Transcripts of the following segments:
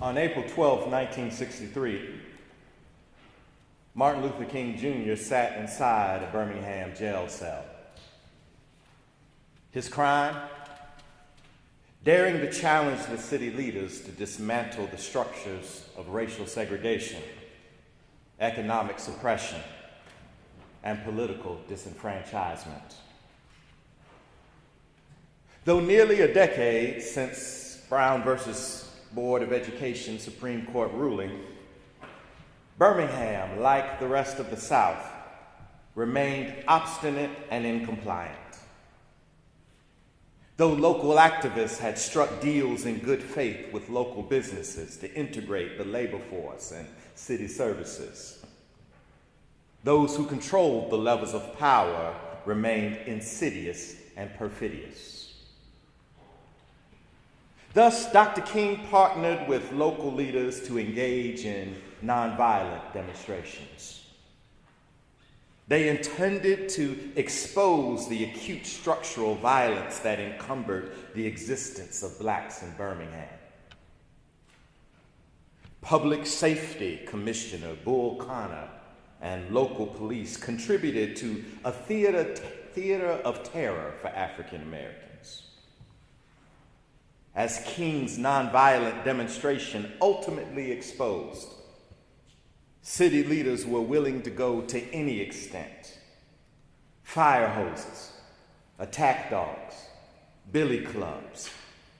On April 12, 1963, Martin Luther King Jr. sat inside a Birmingham jail cell. His crime? Daring to challenge the city leaders to dismantle the structures of racial segregation, economic suppression, and political disenfranchisement. Though nearly a decade since Brown versus Board of Education Supreme Court ruling, Birmingham, like the rest of the South, remained obstinate and incompliant. Though local activists had struck deals in good faith with local businesses to integrate the labor force and city services, those who controlled the levers of power remained insidious and perfidious. Thus, Dr. King partnered with local leaders to engage in nonviolent demonstrations. They intended to expose the acute structural violence that encumbered the existence of blacks in Birmingham. Public Safety Commissioner Bull Connor and local police contributed to a theater of terror for African Americans. As King's nonviolent demonstration ultimately exposed, city leaders were willing to go to any extent. Fire hoses, attack dogs, billy clubs,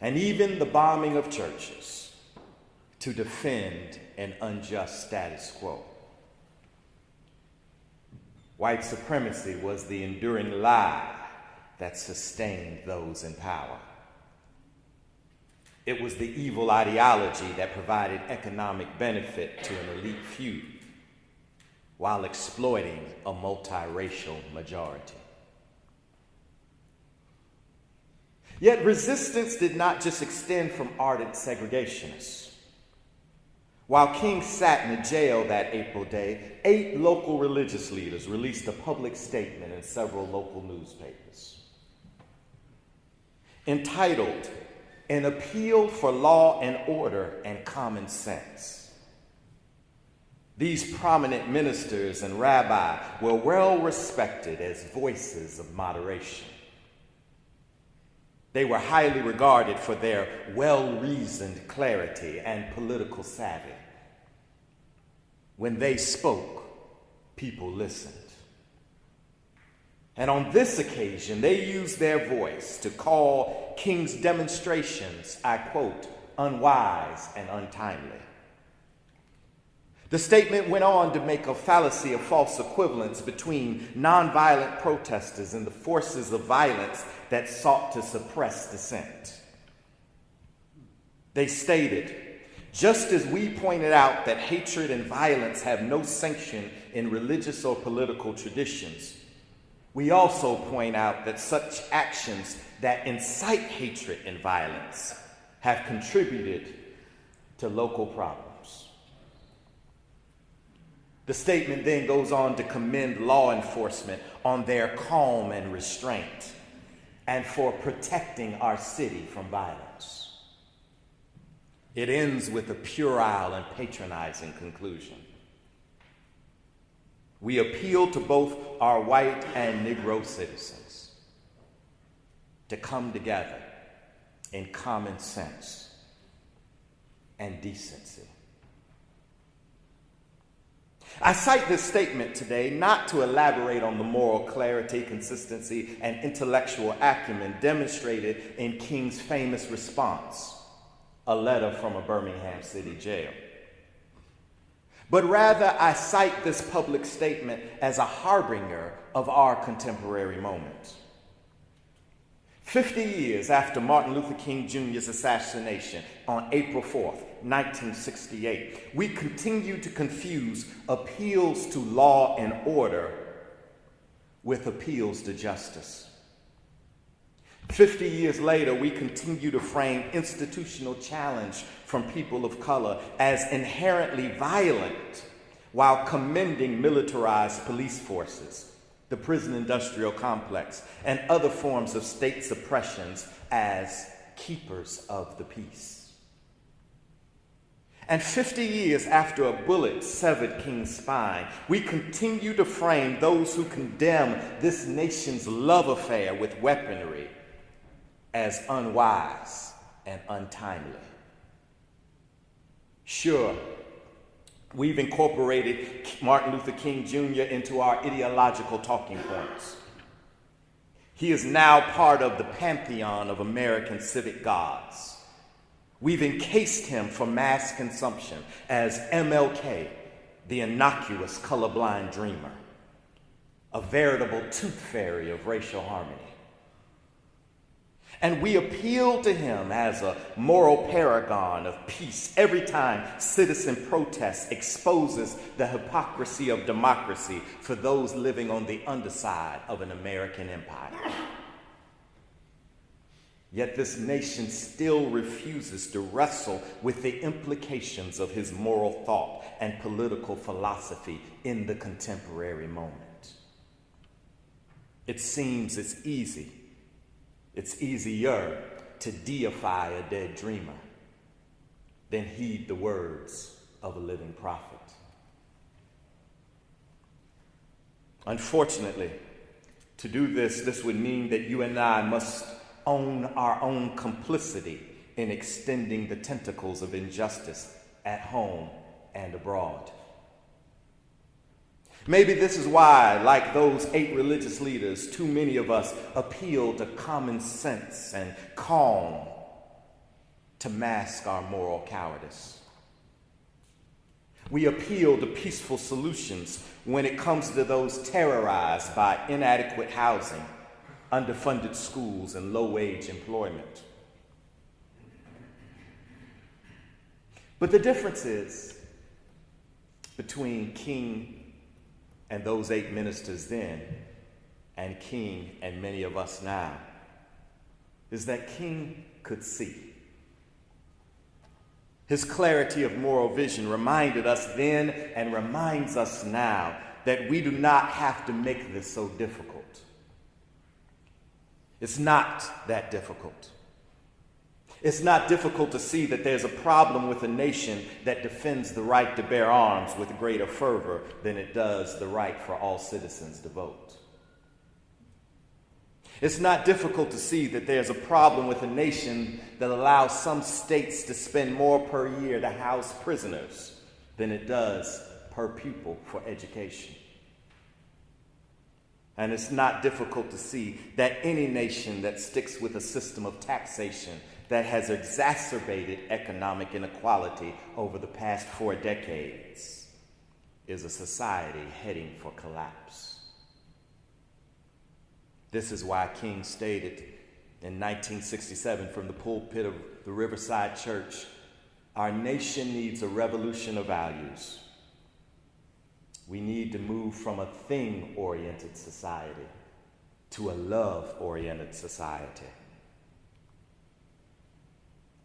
and even the bombing of churches to defend an unjust status quo. White supremacy was the enduring lie that sustained those in power. It was the evil ideology that provided economic benefit to an elite few while exploiting a multiracial majority. Yet resistance did not just extend from ardent segregationists. While King sat in the jail that April day, 8 local religious leaders released a public statement in several local newspapers entitled, "An Appeal for Law and Order and Common Sense." These prominent ministers and rabbis were well respected as voices of moderation. They were highly regarded for their well-reasoned clarity and political savvy. When they spoke, people listened. And on this occasion, they used their voice to call King's demonstrations, I quote, unwise and untimely. The statement went on to make a fallacy of false equivalence between nonviolent protesters and the forces of violence that sought to suppress dissent. They stated, just as we pointed out that hatred and violence have no sanction in religious or political traditions, we also point out that such actions that incite hatred and violence have contributed to local problems. The statement then goes on to commend law enforcement on their calm and restraint and for protecting our city from violence. It ends with a puerile and patronizing conclusion. We appeal to both our white and Negro citizens to come together in common sense and decency. I cite this statement today not to elaborate on the moral clarity, consistency, and intellectual acumen demonstrated in King's famous response, a letter from a Birmingham city jail. But rather, I cite this public statement as a harbinger of our contemporary moment. 50 years after Martin Luther King Jr.'s assassination on April 4th, 1968, we continue to confuse appeals to law and order with appeals to justice. 50 years later, we continue to frame institutional challenge from people of color as inherently violent while commending militarized police forces, the prison industrial complex, and other forms of state suppressions as keepers of the peace. And 50 years after a bullet severed King's spine, we continue to frame those who condemn this nation's love affair with weaponry as unwise and untimely. Sure, we've incorporated Martin Luther King Jr. into our ideological talking points. He is now part of the pantheon of American civic gods. We've encased him for mass consumption as MLK, the innocuous colorblind dreamer, a veritable tooth fairy of racial harmony. And we appeal to him as a moral paragon of peace every time citizen protest exposes the hypocrisy of democracy for those living on the underside of an American empire. Yet this nation still refuses to wrestle with the implications of his moral thought and political philosophy in the contemporary moment. It seems it's easier to deify a dead dreamer than heed the words of a living prophet. Unfortunately, to do this would mean that you and I must own our own complicity in extending the tentacles of injustice at home and abroad. Maybe this is why, like those 8 religious leaders, too many of us appeal to common sense and calm to mask our moral cowardice. We appeal to peaceful solutions when it comes to those terrorized by inadequate housing, underfunded schools, and low-wage employment. But the difference is between King and those 8 ministers then, and King and many of us now, is that King could see. His clarity of moral vision reminded us then and reminds us now that we do not have to make this so difficult. It's not that difficult. It's not difficult to see that there's a problem with a nation that defends the right to bear arms with greater fervor than it does the right for all citizens to vote. It's not difficult to see that there's a problem with a nation that allows some states to spend more per year to house prisoners than it does per pupil for education. And it's not difficult to see that any nation that sticks with a system of taxation that has exacerbated economic inequality over the past 4 decades is a society heading for collapse. This is why King stated in 1967 from the pulpit of the Riverside Church, "Our nation needs a revolution of values. We need to move from a thing-oriented society to a love-oriented society.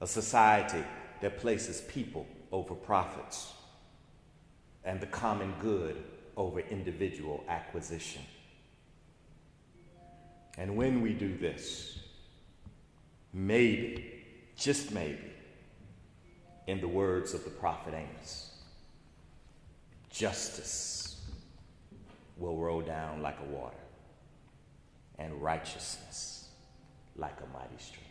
A society that places people over profits and the common good over individual acquisition. And when we do this, maybe, just maybe, in the words of the prophet Amos, justice will roll down like a water, and righteousness like a mighty stream."